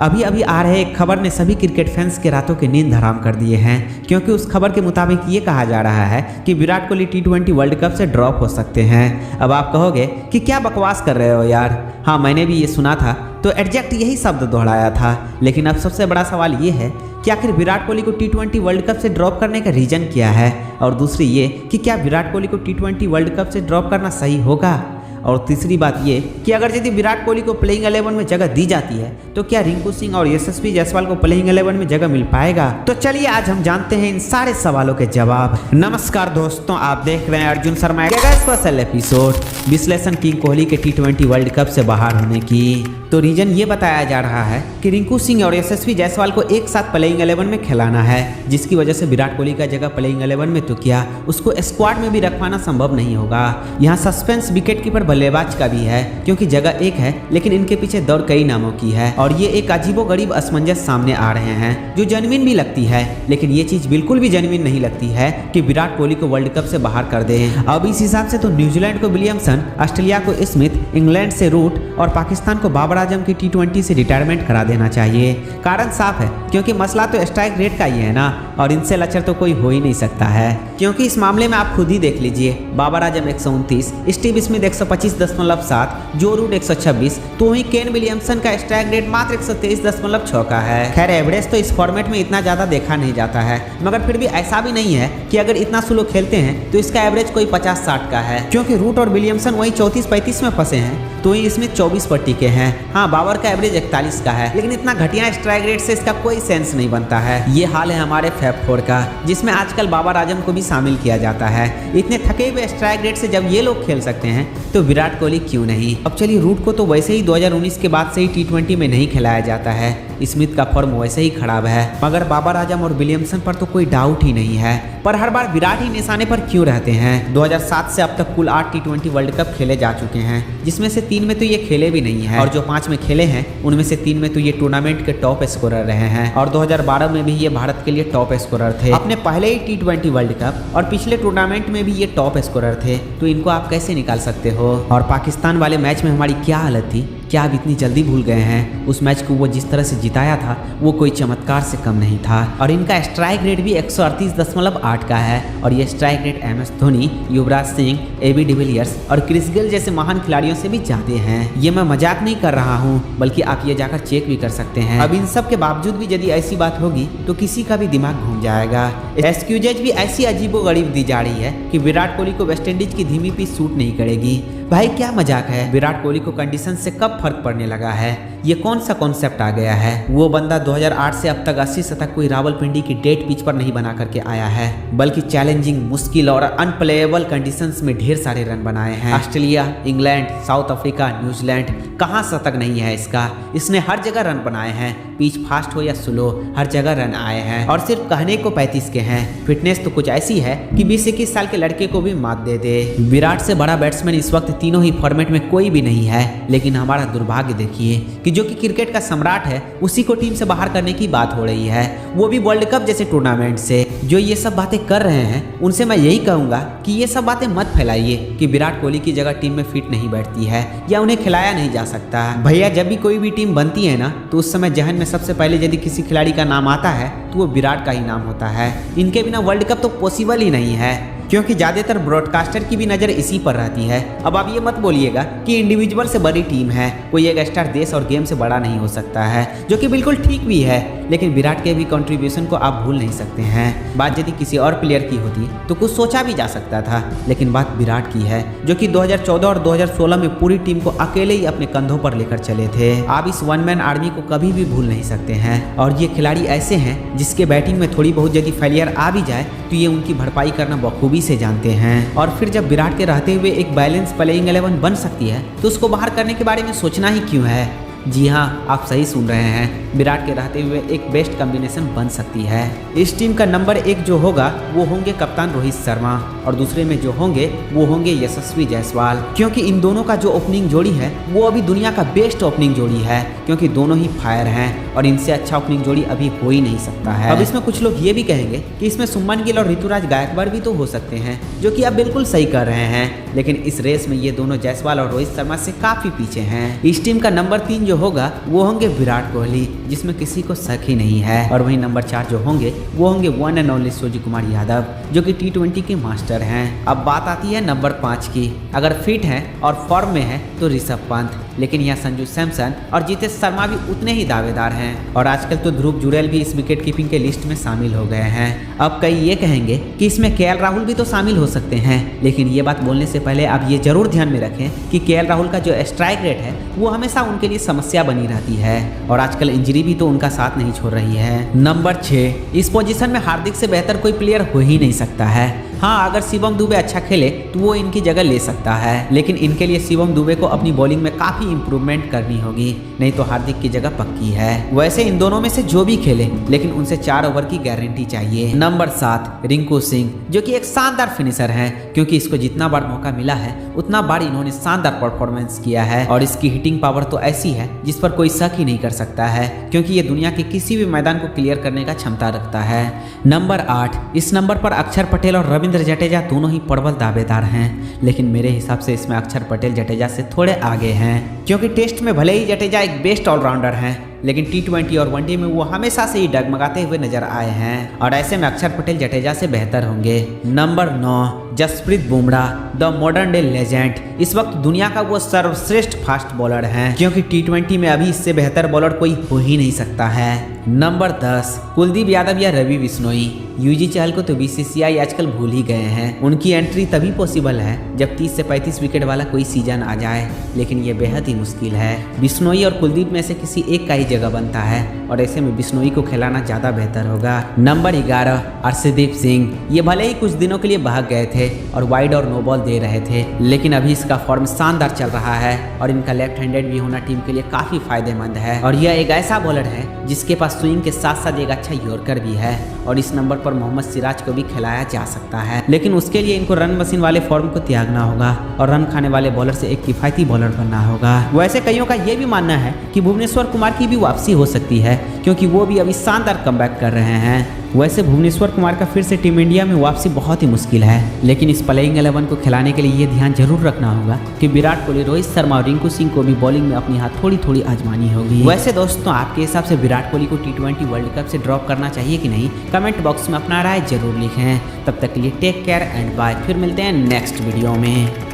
अभी अभी आ रहे एक खबर ने सभी क्रिकेट फैंस के रातों की नींद हराम कर दिए हैं, क्योंकि उस खबर के मुताबिक ये कहा जा रहा है कि Virat Kohli T20 world cup से ड्रॉप हो सकते हैं। अब आप कहोगे कि क्या बकवास कर रहे हो यार। हाँ, मैंने भी ये सुना था तो एग्जैक्ट यही शब्द दोहराया था। लेकिन अब सबसे बड़ा सवाल ये है कि आखिर विराट कोहली को T20 वर्ल्ड कप से ड्रॉप करने का रीजन क्या है, और दूसरी ये कि क्या विराट कोहली को T20 वर्ल्ड कप से ड्रॉप करना सही होगा, और तीसरी बात ये कि अगर यदि विराट कोहली को प्लेइंग 11 में जगह दी जाती है तो क्या रिंकू सिंह और यशस्वी जायसवाल को प्लेइंग 11 में जगह मिल पाएगा। तो चलिए आज हम जानते हैं इन सारे सवालों के जवाब। नमस्कार दोस्तों, आप देख रहे हैं अर्जुन शर्मा का स्पेशल एपिसोड विश्लेषण किंग कोहली के T20 वर्ल्ड कप से बाहर होने की। तो रीजन ये बताया जा रहा है कि रिंकू सिंह और यशस्वी जायसवाल को एक साथ प्लेइंग 11 में खिलाना है, जिसकी वजह से विराट कोहली का जगह प्लेइंग 11 में तो क्या उसको स्क्वाड में भी रखवाना संभव नहीं होगा। यहाँ सस्पेंस विकेट कीपर बल्लेबाज का भी है, क्योंकि जगह एक है लेकिन इनके पीछे दौड़ कई नामों की है, और ये एक अजीबोगरीब असमंजस सामने आ रहे हैं जो जेन्युइन भी लगती है, लेकिन ये चीज बिल्कुल भी जेन्युइन नहीं लगती है कि विराट कोहली को वर्ल्ड कप से बाहर कर दें। अब इस हिसाब से तो न्यूजीलैंड को विलियमसन, ऑस्ट्रेलिया को स्मिथ, इंग्लैंड से रूट और पाकिस्तान को बाबर आजम की T20 से रिटायरमेंट करा देना चाहिए। कारण साफ है, क्योंकि मसला तो स्ट्राइक रेट का ही है ना, और इनसे लचर तो कोई हो ही नहीं सकता है। क्योंकि इस मामले में आप खुद ही देख लीजिए, बाबर आजम 129, स्टीव स्मिथ 125.7, जो रूट 126, तो वहीं केन विलियमसन का स्ट्राइक रेट मात्र 123.6 का है। खैर एवरेज तो इस फॉर्मेट में इतना ज्यादा देखा नहीं जाता है, मगर फिर भी ऐसा भी नहीं है कि अगर इतना स्लो खेलते हैं तो इसका एवरेज कोई 50-60 का है, क्योंकि रूट और विलियमसन वही 34-35 में फंसे हैं, तो वही इसमें 24 पर टिके हैं। हाँ, बाबर का एवरेज 41 का है, लेकिन इतना घटिया स्ट्राइक रेट से इसका कोई सेंस नहीं बनता है। ये हाल है हमारे फैब 4 का, जिसमें आजकल बाबर आजम को भी शामिल किया जाता है। इतने थके हुए स्ट्राइक रेट से जब ये लोग खेल सकते हैं तो विराट कोहली क्यों नहीं। अब चलिए, रूट को तो वैसे ही 2019 के बाद से ही T20 में नहीं खिलाया जाता है, स्मिथ का फॉर्म वैसे ही खराब है, मगर बाबर आजम और विलियमसन पर तो कोई डाउट ही नहीं है। पर हर बार विराट ही निशाने पर क्यों रहते हैं। 2007 से अब तक कुल 8 T20 वर्ल्ड कप खेले जा चुके हैं, जिसमें से 3 में तो ये खेले भी नहीं है, और जो 5 में खेले हैं उनमें से 3 में तो ये टूर्नामेंट के टॉप स्कोरर रहे हैं, और 2012 में भी ये भारत के लिए टॉप स्कोरर थे। अपने पहले ही T20 वर्ल्ड कप और पिछले टूर्नामेंट में भी ये टॉप स्कोरर थे, तो इनको आप कैसे निकाल सकते हो। और पाकिस्तान वाले मैच में हमारी क्या हालत थी, क्या आप इतनी जल्दी भूल गए हैं। उस मैच को वो जिस तरह से जिताया था वो कोई चमत्कार से कम नहीं था, और इनका स्ट्राइक रेट भी 138.8 का है, और ये strike rate MS Dhoni, Yuvraj Singh, AB de Villiers और क्रिस गेल जैसे महान खिलाड़ियों से भी ज्यादा हैं। ये मैं मजाक नहीं कर रहा हूँ, बल्कि आप ये जाकर चेक भी कर सकते हैं। अब इन सब के बावजूद भी यदि ऐसी बात होगी तो किसी का भी दिमाग घूम जाएगा। एक्सक्यूजेज भी ऐसी अजीबोगरीब दी जा रही है कि विराट कोहली को वेस्टइंडीज की धीमी पिच सूट नहीं करेगी। भाई क्या मजाक है। विराट कोहली को कंडीशन से कब फर्क पड़ने लगा है, ये कौन सा कॉन्सेप्ट आ गया है। वो बंदा 2008 से अब तक 80 शतक कोई रावलपिंडी की डेट पिच पर नहीं बना करके आया है, बल्कि चैलेंजिंग, मुश्किल और अनप्लेएबल कंडीशंस में ढेर सारे रन बनाए हैं। Australia, England, south Africa, New Zealand, कहाँ शतक नहीं है इसका। इसने हर जगह रन बनाए हैं, पिच फास्ट हो या स्लो, हर जगह रन आए हैं, और सिर्फ कहने को 35 के हैं। फिटनेस तो कुछ ऐसी है कि 20-21 साल के लड़के को भी मात दे दे। विराट से बड़ा बैट्समैन इस वक्त तीनों ही फॉर्मेट में कोई भी नहीं है, लेकिन हमारा दुर्भाग्य देखिए कि जो कि क्रिकेट का सम्राट है उसी को टीम से बाहर करने की बात हो रही है, वो भी वर्ल्ड कप जैसे टूर्नामेंट से। जो ये सब बातें कर रहे हैं उनसे मैं यही कहूंगा कि ये सब बातें मत फैलाइए कि विराट कोहली की जगह टीम में फिट नहीं बैठती है या उन्हें खिलाया नहीं जा सकता। भैया, जब भी कोई भी टीम बनती है ना, तो उस समय जहन में सबसे पहले यदि किसी खिलाड़ी का नाम आता है तो वो विराट का ही नाम होता है। इनके बिना वर्ल्ड कप तो पॉसिबल ही नहीं है, क्योंकि ज्यादातर ब्रॉडकास्टर की भी नजर इसी पर रहती है। अब आप ये मत बोलिएगा कि इंडिविजुअल से बड़ी टीम है, कोई एक स्टार देश और गेम से बड़ा नहीं हो सकता है, जो कि बिल्कुल ठीक भी है, लेकिन विराट के भी कंट्रीब्यूशन को आप भूल नहीं सकते हैं। बात यदि किसी और प्लेयर की होती तो कुछ सोचा भी जा सकता था, लेकिन बात विराट की है, जो कि 2014 और 2016 में पूरी टीम को अकेले ही अपने कंधों पर लेकर चले थे। आप इस वन मैन आर्मी को कभी भी भूल नहीं सकते हैं, और ये खिलाड़ी ऐसे हैं जिसके बैटिंग में थोड़ी बहुत यदि फेलियर आ भी जाए तो ये उनकी भरपाई करना बखूबी से जानते हैं। और फिर जब विराट के रहते हुए एक बैलेंस प्लेइंग 11 बन सकती है तो उसको बाहर करने के बारे में सोचना ही क्यों है। जी हाँ, आप सही सुन रहे हैं, विराट के रहते हुए एक बेस्ट कॉम्बिनेशन बन सकती है। इस टीम का नंबर 1 जो होगा वो होंगे कप्तान रोहित शर्मा, और दूसरे में जो होंगे वो होंगे यशस्वी जायसवाल, क्योंकि इन दोनों का जो ओपनिंग जोड़ी है वो अभी दुनिया का बेस्ट ओपनिंग जोड़ी है, क्योंकि दोनों ही फायर हैं और इनसे अच्छा ओपनिंग जोड़ी अभी हो ही नहीं सकता है। अब इसमें कुछ लोग ये भी कहेंगे कि इसमें सुमन गिल और ऋतुराज गायकवाड़ भी तो हो सकते हैं, जो कि आप बिल्कुल सही कर रहे हैं, लेकिन इस रेस में ये दोनों जायसवाल और रोहित शर्मा से काफी पीछे हैं। इस टीम का नंबर 3 जो होगा वो होंगे विराट कोहली, जिसमें किसी को शक ही नहीं है। और वहीं नंबर 4 जो होंगे वो होंगे one and only Surya Kumar Yadav, जो कि T20 के मास्टर हैं। अब बात आती है नंबर 5 की। अगर फिट हैं और फॉर्म में है तो ऋषभ पंत, लेकिन यहाँ संजू सैमसन और जितेश शर्मा भी उतने ही दावेदार हैं। और आजकल तो ध्रुव जुरैल भी इस विकेट कीपिंग के लिस्ट में शामिल हो गए हैं। अब कई ये कहेंगे कि इसमें KL राहुल भी तो शामिल हो सकते हैं, लेकिन ये बात बोलने से पहले आप ये जरूर ध्यान में रखें कि KL राहुल का जो स्ट्राइक रेट है वो हमेशा उनके लिए समस्या बनी रहती है, और आजकल इंजरी भी तो उनका साथ नहीं छोड़ रही है। नंबर 6, इस पोजीशन में हार्दिक से बेहतर कोई प्लेयर हो ही नहीं सकता है। हाँ, अगर शिवम दुबे अच्छा खेले तो वो इनकी जगह ले सकता है, लेकिन इनके लिए शिवम दुबे को अपनी बॉलिंग में काफी इंप्रूवमेंट करनी होगी, नहीं तो हार्दिक की जगह पक्की है। वैसे इन दोनों में से जो भी खेले, लेकिन उनसे 4 ओवर की गारंटी चाहिए। नंबर 7, रिंकू सिंह, जो कि एक शानदार फिनिशर है, क्योंकि इसको जितना बार मौका मिला है उतना बार इन्होंने शानदार परफॉर्मेंस किया है, और इसकी हिटिंग पावर तो ऐसी है जिस पर कोई शक ही नहीं कर सकता है, क्योंकि ये दुनिया के किसी भी मैदान को क्लियर करने का क्षमता रखता है। नंबर 8, इस नंबर पर अक्षर पटेल और रविंद्र जडेजा दोनों ही प्रबल दावेदार हैं, लेकिन मेरे हिसाब से इसमें अक्षर पटेल जडेजा से थोड़े आगे हैं, क्योंकि टेस्ट में भले ही जडेजा एक बेस्ट ऑलराउंडर हैं, लेकिन T20 और वनडे में वो हमेशा से ही डगमगाते हुए नजर आए हैं, और ऐसे में अक्षर पटेल जडेजा से बेहतर होंगे। Number 9, Jasprit Bumrah, the modern day legend, इस वक्त दुनिया का वो सर्वश्रेष्ठ फास्ट बॉलर हैं, क्योंकि T20 में अभी इससे बेहतर बॉलर कोई हो ही नहीं सकता है। नंबर 10, कुलदीप यादव या रवि बिश्नोई। यूजी चहल को तो BCCI आजकल भूल ही गए हैं, उनकी एंट्री तभी पॉसिबल है जब 30 से 35 विकेट वाला कोई सीजन आ जाए, लेकिन ये बेहद ही मुश्किल है। बिश्नोई और कुलदीप में से किसी एक का ही जगह बनता है, और ऐसे में बिश्नोई को खिलाना ज़्यादा बेहतर होगा। नंबर 11, अर्शदीप सिंह, ये भले ही कुछ दिनों के लिए भाग गए थे और वाइड और नो बॉल दे रहे थे, लेकिन अभी इसका फॉर्म शानदार चल रहा है, और इनका लेफ्ट हैंडेड भी होना टीम के लिए काफ़ी फायदेमंद है, और यह एक ऐसा बॉलर है जिसके पास स्विंग के साथ साथ एक अच्छा यॉर्कर भी है, और इस नंबर पर मोहम्मद सिराज को भी खिलाया जा सकता है, लेकिन उसके लिए इनको रन मशीन वाले फॉर्म को त्यागना होगा और रन खाने वाले बॉलर से एक किफायती बॉलर बनना होगा। वैसे कईयों का यह भी मानना है कि भुवनेश्वर कुमार की भी वापसी हो सकती है, क्योंकि वो भी अभी शानदार कमबैक कर रहे हैं। वैसे भुवनेश्वर कुमार का फिर से टीम इंडिया में वापसी बहुत ही मुश्किल है, लेकिन इस प्लेइंग 11 को खिलाने के लिए ये ध्यान जरूर रखना होगा कि विराट कोहली, रोहित शर्मा और रिंकू सिंह को भी बॉलिंग में अपनी हाथ थोड़ी थोड़ी आजमानी होगी। वैसे दोस्तों, आपके हिसाब से विराट कोहली को T20 वर्ल्ड कप से ड्रॉप करना चाहिए कि नहीं, कमेंट बॉक्स में अपना राय जरूर लिखें। तब तक के लिए टेक केयर एंड बाय, फिर मिलते हैं नेक्स्ट वीडियो में।